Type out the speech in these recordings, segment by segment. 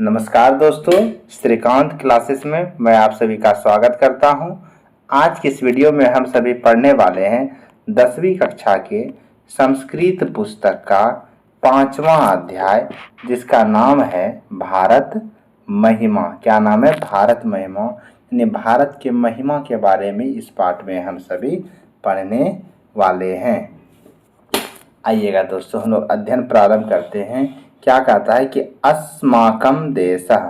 नमस्कार दोस्तों, श्रीकांत क्लासेस में मैं आप सभी का स्वागत करता हूं। आज की इस वीडियो में हम सभी पढ़ने वाले हैं 10वीं कक्षा के संस्कृत पुस्तक का 5वां अध्याय, जिसका नाम है भारत महिमा। क्या नाम है? भारत महिमा। यानी भारत के महिमा के बारे में इस पाठ में हम सभी पढ़ने वाले हैं। आइएगा दोस्तों, हम लोग अध्ययन प्रारंभ करते हैं। क्या कहता है कि अस्माकं देशः,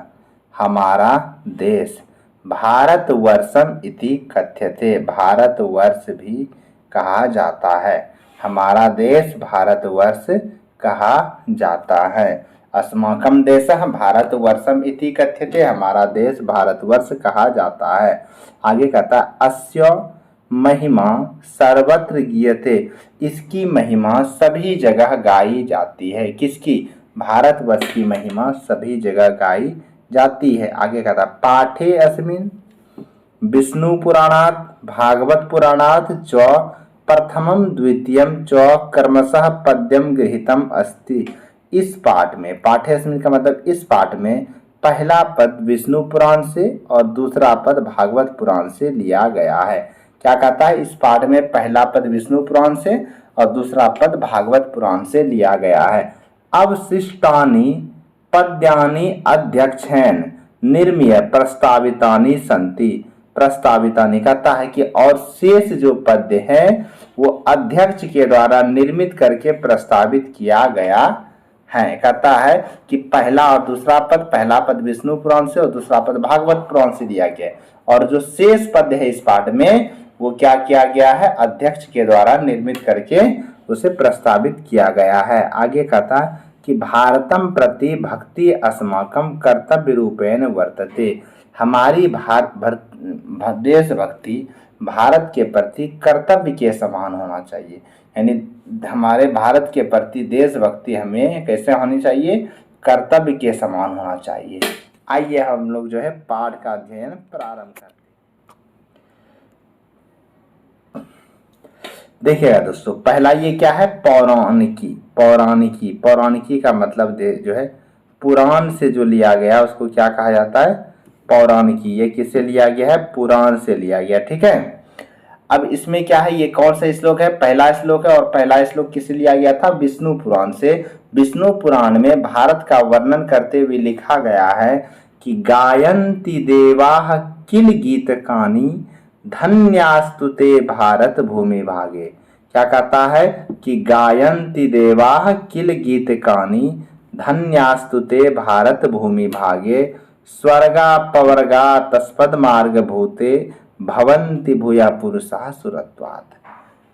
हमारा देश, भारतवर्षम इति कथ्यते, भारतवर्ष भी कहा जाता है। हमारा देश भारतवर्ष कहा जाता है। अस्माकं देशः भारतवर्षम इति कथ्यते, हमारा देश भारतवर्ष कहा जाता है। आगे कहता है अस्य महिमा सर्वत्र गीयते, इसकी महिमा सभी जगह गाई जाती है। किसकी? भारतवर्ष की महिमा सभी जगह गाई जाती है। आगे कहता पाठे अस्मिन् विष्णु पुराणात् भागवत पुराणात् च प्रथमम द्वितीयम च क्रमशः पद्यम गृहीतम अस्ति। इस पाठ में, पाठे अस्मिन् का मतलब इस पाठ में, पहला पद विष्णु पुराण से और दूसरा पद भागवत पुराण से लिया गया है। क्या कहता है? इस पाठ में पहला पद विष्णु पुराण से और दूसरा पद भागवत पुराण से लिया गया है। अवशिष्टानि पद्यानि अध्यक्षेण निर्मीय प्रस्तावितानि सन्ति। प्रस्तावितानि कहता है कि और शेष जो पद्य है वो अध्यक्ष के द्वारा निर्मित करके प्रस्तावित किया गया है। कहता है कि पहला और दूसरा पद, पहला पद विष्णु पुराण से और दूसरा पद भागवत पुराण से दिया गया है, और जो शेष पद है इस पाठ में वो क्या किया गया है? अध्यक्ष के द्वारा निर्मित करके उसे प्रस्तावित किया गया है। आगे कहता है कि भारतम प्रति भक्ति अस्माकं कर्तव्य रूपेण वर्तते, हमारी देशभक्ति भारत के प्रति कर्तव्य के समान होना चाहिए। यानी हमारे भारत के प्रति देशभक्ति हमें कैसे होनी चाहिए? कर्तव्य के समान होना चाहिए। आइए हम लोग जो है पाठ का अध्ययन प्रारंभ करते हैं। देखिएगा दोस्तों, पहला ये क्या है? पौराणिकी। पौराणिकी, पौराणिकी का मतलब जो है पुराण से जो लिया गया उसको क्या कहा जाता है? पौराणिकी। ये किससे लिया गया है? पुराण से लिया गया। ठीक है। अब इसमें क्या है? ये कौन सा श्लोक है? पहला श्लोक है, और पहला श्लोक किससे लिया गया था? विष्णु पुराण से। विष्णु पुराण में भारत का वर्णन करते हुए लिखा गया है कि गायन्ति देवाः किल गीतकानि धन्यास्तुते भारत भूमि भागे। क्या कहता है कि गायन्ति देवाः किल गीतकानि धन्यास्तुते भारत भूमि भागे स्वर्गा पवर्गा तस्पद मार्ग भूते भवन्ति भूया पुरुषा सुरत्वात्।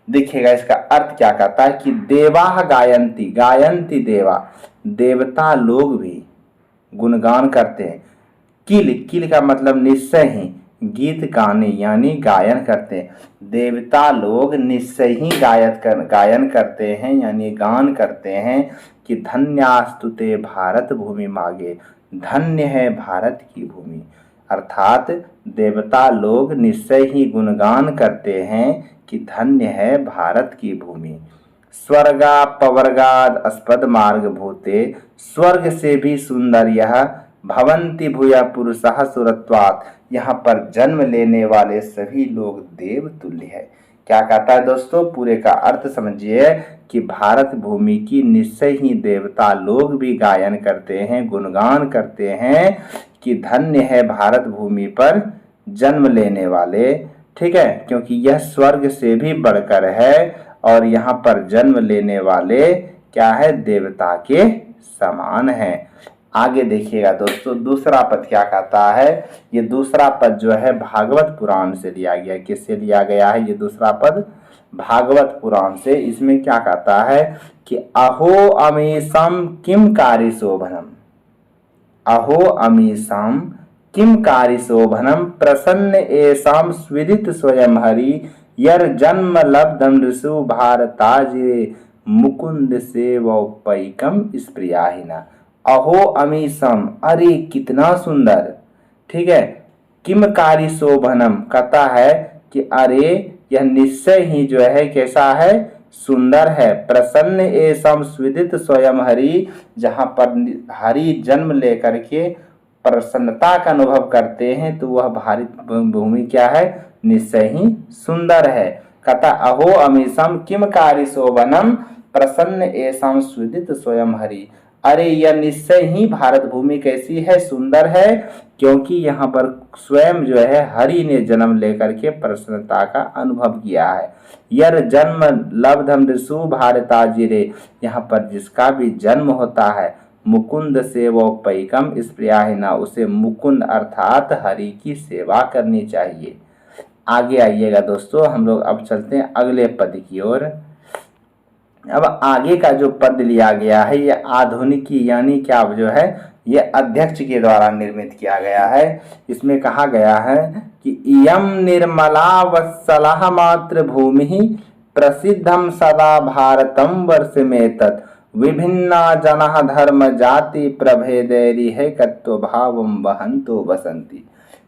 देखिएगा इसका अर्थ क्या कहता है कि देवाः गायन्ति, गायन्ति देवा, देवता लोग भी गुणगान करते हैं। किल, किल का मतलब निश्चय ही, गीत गाने यानी गायन करते हैं। देवता लोग निश्चय ही गायन करते हैं यानी गान करते हैं कि धन्यास्तुते भारत भूमि मागे, धन्य है भारत की भूमि। अर्थात देवता लोग निश्चय ही गुणगान करते हैं कि धन्य है भारत की भूमि। स्वर्गा पवर्गाद अस्पद मार्ग भूते, स्वर्ग से भी सुंदर यह भवन्ति भूया पुरुषः सुरत्वात्, यहाँ पर जन्म लेने वाले सभी लोग देव तुल्य है। क्या कहता है दोस्तों? पूरे का अर्थ समझिए कि भारत भूमि की निश्चय ही देवता लोग भी गायन करते हैं, गुणगान करते हैं कि धन्य है भारत भूमि पर जन्म लेने वाले। ठीक है, क्योंकि यह स्वर्ग से भी बढ़कर है और यहाँ पर जन्म लेने वाले क्या है? देवता के समान है। आगे देखिएगा दोस्तों, दूसरा पद क्या कहता है? ये दूसरा पद जो है भागवत पुराण से लिया गया। किससे लिया गया है ये दूसरा पद? भागवत पुराण से। इसमें क्या कहता है कि अहो अमीशम किम कार्य शोभनम, अहो अमीशम किम कार्य शोभनम प्रसन्न एषाम स्विदित स्वयं हरि यर जन्म लब्धम ऋषु भारताजे मुकुंद सेवोपैकम स्प्रियाहिना। अहो अमीशम, अरे कितना सुंदर। ठीक है। किम कार्य शोभनम, कहता है कि अरे यह निश्चय ही जो है कैसा है? सुंदर है। प्रसन्न एषम स्विदित स्वयं हरि, जहाँ पर हरि जन्म लेकर के प्रसन्नता का अनुभव करते हैं तो वह भारत भूमि क्या है, निश्चय ही सुंदर है। कथा अहो अमीशम किम कार्य शोभनम प्रसन्न एसम सुदित स्वयं हरि। अरे यह निश्चय ही भारत भूमि कैसी है, सुंदर है, क्योंकि यहाँ पर स्वयं जो है हरि ने जन्म लेकर के प्रसन्नता का अनुभव किया है। यर जन्म लब्धम ऋषु भारताजिरे, यहाँ पर जिसका भी जन्म होता है मुकुंद से वो पैकम इस प्रियाहिना, उसे मुकुंद अर्थात हरि की सेवा करनी चाहिए। आगे आइएगा दोस्तों, हम लोग अब चलते हैं अगले पद की ओर। अब आगे का जो पद लिया गया है ये आधुनिकी यानी क्या जो है ये अध्यक्ष के द्वारा निर्मित किया गया है। इसमें कहा गया है कि इयम निर्मला वत्सला मातृभूमि प्रसिद्धम सदा भारतम वर्षमेतत् विभिन्ना जना धर्म जाति प्रभेदैरिहैकत्व भावम वहंतो बसंती।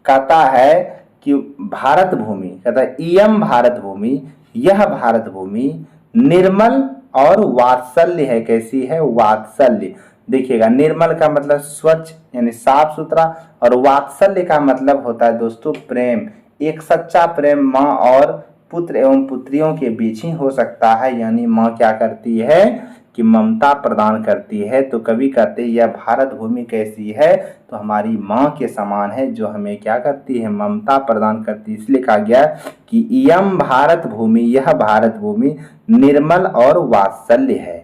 कहता है कि भारत भूमि, कहता है इयम भारत भूमि, यह भारत भूमि निर्मल और वात्सल्य है। कैसी है, वात्सल्य। देखिएगा निर्मल का मतलब स्वच्छ यानी साफ सुथरा, और वात्सल्य का मतलब होता है दोस्तों प्रेम। एक सच्चा प्रेम माँ और पुत्र एवं पुत्रियों के बीच ही हो सकता है, यानी माँ क्या करती है कि ममता प्रदान करती है। तो कवि कहते हैं यह भारत भूमि कैसी है, तो हमारी माँ के समान है जो हमें क्या करती है, ममता प्रदान करती है। इसलिए कहा गया कि इयम भारत भूमि, यह भारत भूमि निर्मल और वात्सल्य है।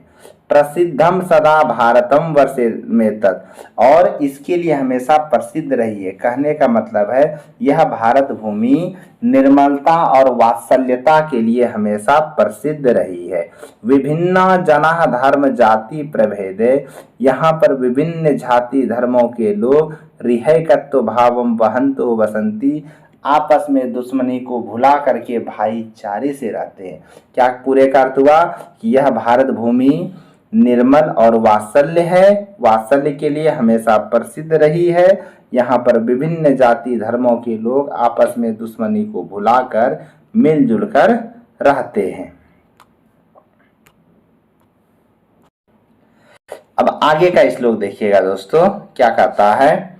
प्रसिद्धम सदा भारतम वर्षे में तत्, और इसके लिए हमेशा प्रसिद्ध रही है। कहने का मतलब है यह भारत भूमि निर्मलता और वात्सल्यता के लिए हमेशा प्रसिद्ध रही है। विभिन्न जना धर्म जाति प्रभेदे, यहाँ पर विभिन्न जाति धर्मों के लोग रिहैकत्व भावम वहंतो बसंती, आपस में दुश्मनी को भुला करके भाईचारे से रहते हैं। क्या पूरे का अर्थ हुआ कि यह भारत भूमि निर्मल और वात्सल्य है, वात्सल्य के लिए हमेशा प्रसिद्ध रही है। यहाँ पर विभिन्न जाति धर्मों के लोग आपस में दुश्मनी को भुलाकर मिलजुल कर रहते हैं। अब आगे का श्लोक देखिएगा दोस्तों, क्या कहता है,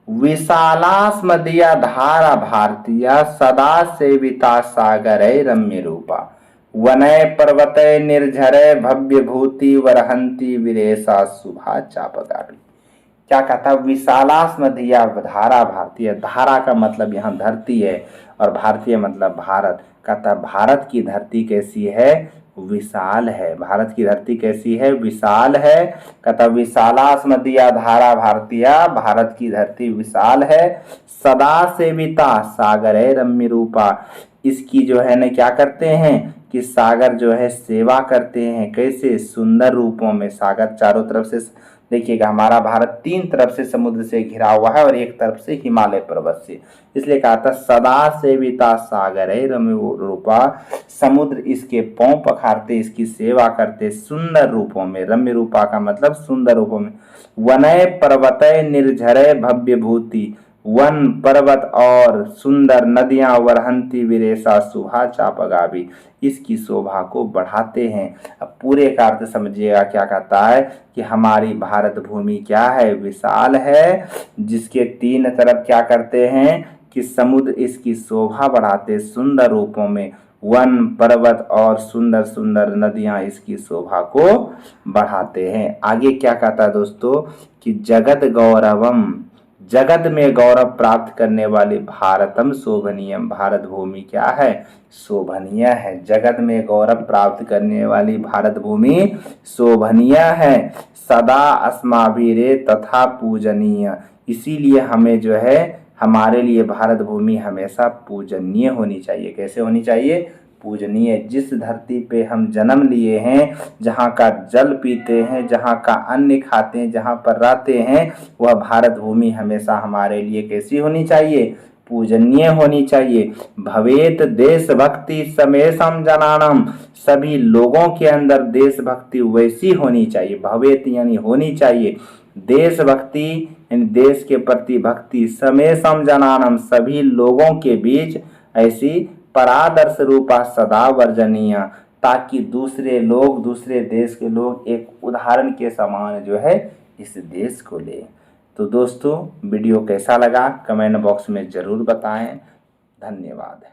विशालास्मदीया धारा भारतीय सदा सेविता सागरै रम्य रूपा वनय पर्वतय निर्झरय भव्य भूति वरहंती विरेशा शुभा चापगामी। क्या कहता, विशालास्मदीया धारा भारतीय, धारा का मतलब यहाँ धरती है और भारतीय मतलब भारत। कहता भारत की धरती कैसी है, विशाल है। भारत की धरती कैसी है, विशाल है। कहता विशालास्मदीया धारा भारतीय, भारत की धरती विशाल है। सदा सेविता सागरै रम्य रूपा, इसकी जो है ना क्या करते हैं कि सागर जो है सेवा करते हैं। कैसे, सुंदर रूपों में। सागर चारों तरफ से, देखिएगा हमारा भारत 3 तरफ से समुद्र से घिरा हुआ है और एक तरफ से हिमालय पर्वत से, इसलिए कहा था सदा सेविता सागर है रम्य रूपा, समुद्र इसके पांव पखारते, इसकी सेवा करते सुंदर रूपों में। रम्य रूपा का मतलब सुंदर रूपों में। वनय पर्वतय निर्झरय भव्य भूति, वन पर्वत और सुंदर नदियां वरहंती विरेशा शोभा चापगावी, इसकी शोभा को बढ़ाते हैं। अब पूरे का अर्थ समझिएगा, क्या कहता है कि हमारी भारत भूमि क्या है, विशाल है, जिसके 3 तरफ क्या करते हैं कि समुद्र इसकी शोभा बढ़ाते सुंदर रूपों में। वन पर्वत और सुंदर सुंदर नदियां इसकी शोभा को बढ़ाते हैं। आगे क्या कहता है दोस्तों कि जगत गौरवम, जगत में गौरव प्राप्त करने वाली भारतम शोभनीयम, भारत भूमि क्या है, शोभनीय है। जगत में गौरव प्राप्त करने वाली भारत भूमि शोभनीय है। सदा अस्माभिरे तथा पूजनीय, इसीलिए हमें जो है हमारे लिए भारत भूमि हमेशा पूजनीय होनी चाहिए। कैसे होनी चाहिए, पूजनीय। जिस धरती पे हम जन्म लिए हैं, जहाँ का जल पीते हैं, जहाँ का अन्न खाते हैं, जहाँ पर रहते हैं, वह भारत भूमि हमेशा हमारे लिए कैसी होनी चाहिए, पूजनीय होनी चाहिए। भवेत देशभक्ति समेशम जनानम, सभी लोगों के अंदर देशभक्ति वैसी होनी चाहिए। भवेत यानी होनी चाहिए, देशभक्ति यानी देश के प्रति भक्ति, समेशम जनानम सभी लोगों के बीच ऐसी परादर्श रूपा सदा वर्जनीय, ताकि दूसरे लोग, दूसरे देश के लोग एक उदाहरण के समान जो है इस देश को ले। तो दोस्तों वीडियो कैसा लगा कमेंट बॉक्स में ज़रूर बताएं। धन्यवाद।